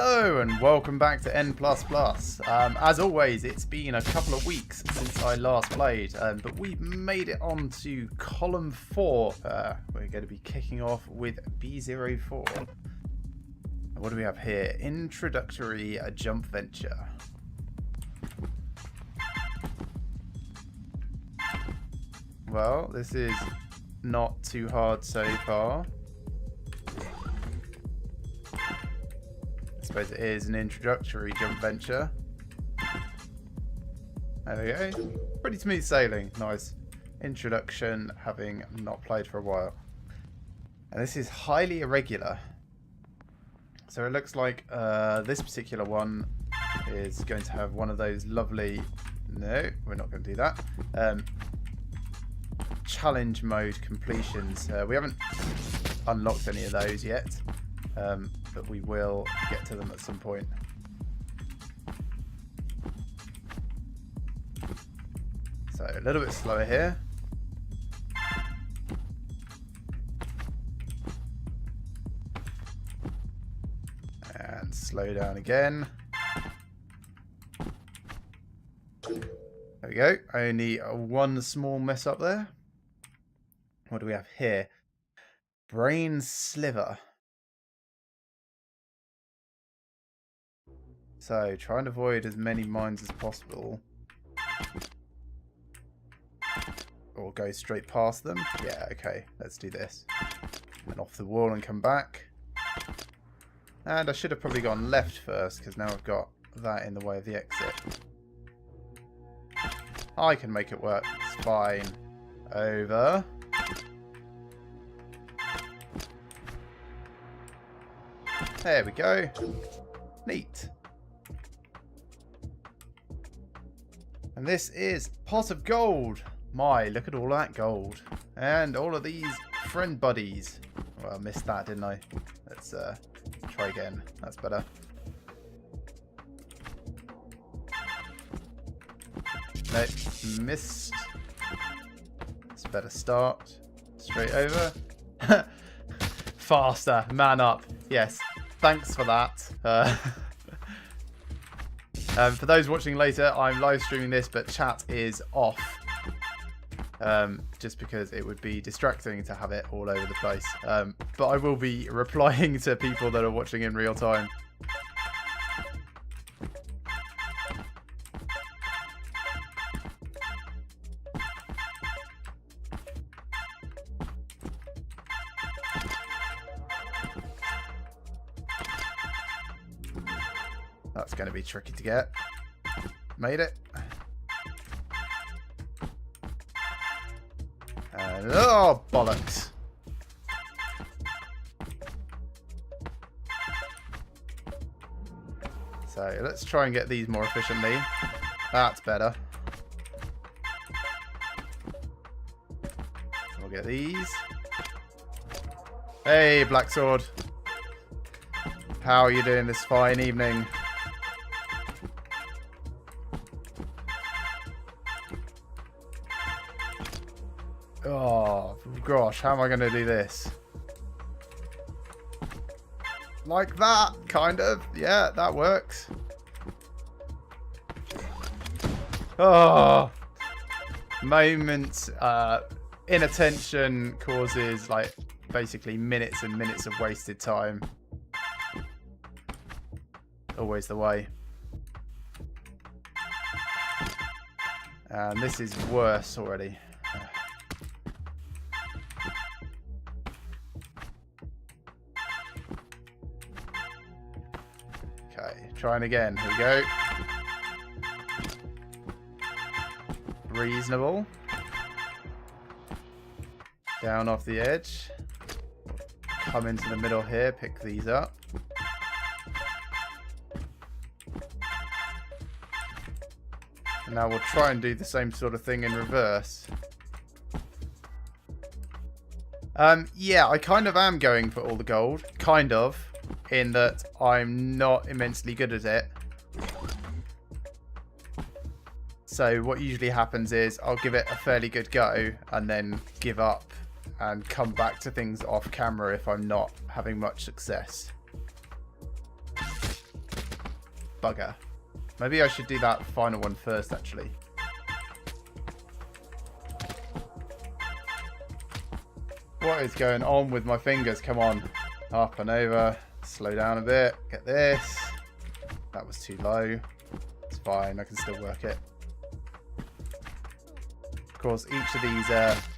Hello and welcome back to NPlusPlus. As always, it's been a couple of weeks since I last played, but we've made it on to column 4. We're going to be kicking off with B04. What do we have here? Introductory Jumpventure. Well, this is not too hard so far. I suppose it is an introductory Jumpventure. There we go. Pretty smooth sailing. Nice. Introduction, having not played for a while. And this is highly irregular. So it looks like this particular one is going to have one of those lovely... No, we're not going to do that. Challenge mode completions. We haven't unlocked any of those yet. But we will get to them at some point. So a little bit slower here. And slow down again. There we go. Only one small mess up there. What do we have here? Brain sliver. So, try and avoid as many mines as possible. Or go straight past them. Yeah, okay. Let's do this. And off the wall and come back. And I should have probably gone left first, because now I've got that in the way of the exit. I can make it work. It's fine. Over. There we go. Neat. And this is pot of gold. My, look at all that gold. And all of these friend buddies. Well, I missed that, didn't I? Let's try again. That's better. Nope, missed. It's a better start. Straight over. Faster, man up. Yes, thanks for that. For those watching later, I'm live streaming this, but chat is off. Just because it would be distracting to have it all over the place. But I will be replying to people that are watching in real time. That's going to be tricky to get. Made it. And, oh, bollocks. So let's try and get these more efficiently. That's better. We'll get these. Hey, Black Sword. How are you doing this fine evening? Oh, gosh, how am I going to do this? Like that, kind of. Yeah, that works. Oh, moments, inattention causes, like, basically minutes and minutes of wasted time. Always the way. And this is worse already. Okay, trying again. Here we go. Reasonable. Down off the edge. Come into the middle here, pick these up. And now we'll try and do the same sort of thing in reverse. Yeah, I kind of am going for all the gold. Kind of. In that I'm not immensely good at it. So what usually happens is I'll give it a fairly good go and then give up and come back to things off camera if I'm not having much success. bugger. Maybe I should do that final one first, actually. What is going on with my fingers? Come on. Up and over. Slow down a bit. Get this. That was too low. It's fine. I can still work it. Of course, each of these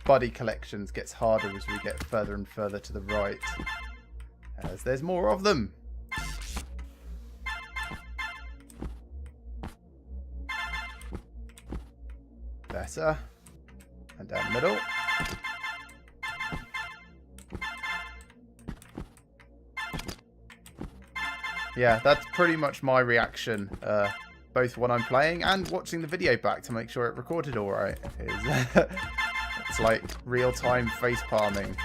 buddy collections gets harder as we get further and further to the right, as there's more of them. Better. And down the middle. Yeah, that's pretty much my reaction, both when I'm playing and watching the video back to make sure it recorded alright. It's like real-time face palming,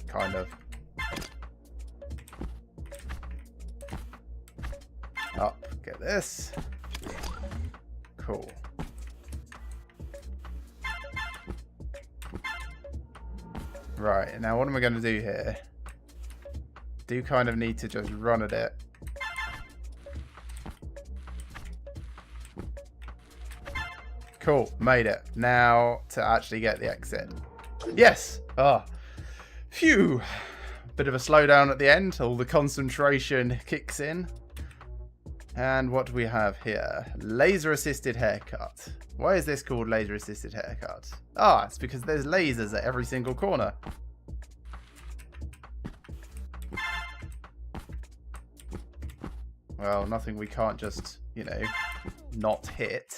kind of. Up, get this. Cool. Right, now what am I going to do here? Do kind of need to just run at it. Cool, made it. Now to actually get the exit. Yes! Ah. Phew! Bit of a slowdown at the end. All the concentration kicks in. And what do we have here? Laser assisted haircut. Why is this called laser assisted haircut? Ah, it's because there's lasers at every single corner. Well, nothing we can't just, you know, not hit.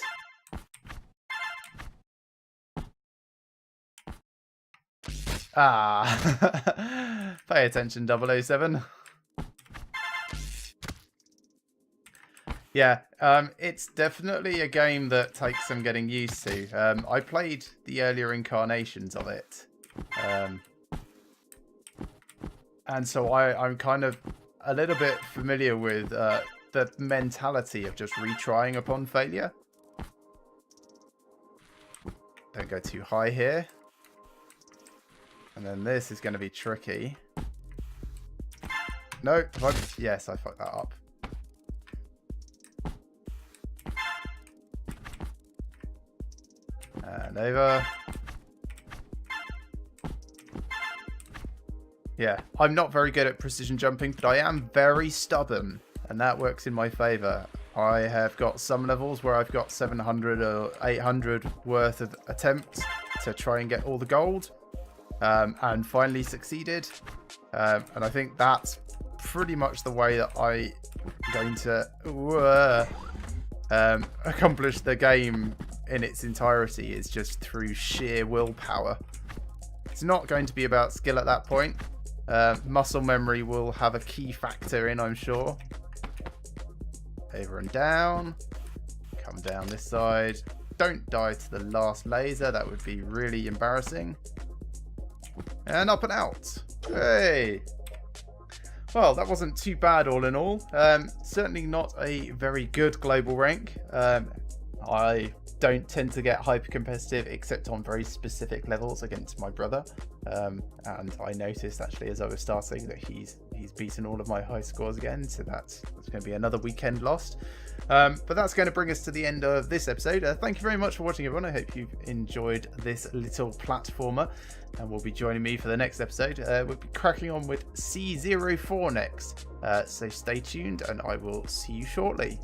Ah, pay attention, 007. Yeah, it's definitely a game that takes some getting used to. I played the earlier incarnations of it. And so I'm kind of a little bit familiar with the mentality of just retrying upon failure. Don't go too high here. And then this is going to be tricky. No, yes, I fucked that up. And over. Yeah, I'm not very good at precision jumping, but I am very stubborn, and that works in my favour. I have got some levels where I've got 700 or 800 worth of attempts to try and get all the gold. And finally succeeded. And I think that's pretty much the way that I'm going to accomplish the game in its entirety, is just through sheer willpower. It's not going to be about skill at that point. Muscle memory will have a key factor in, I'm sure. Over and down. Come down this side. Don't die to the last laser. That would be really embarrassing. And up and out. Hey! Well, that wasn't too bad all in all. Certainly not a very good global rank. I don't tend to get hyper competitive except on very specific levels against my brother. And I noticed actually as I was starting that he's beaten all of my high scores again. So that's going to be another weekend lost. But that's going to bring us to the end of this episode. Thank you very much for watching, everyone. I hope you've enjoyed this little platformer, and will be joining me for the next episode. We'll be cracking on with C04 next. So stay tuned, and I will see you shortly.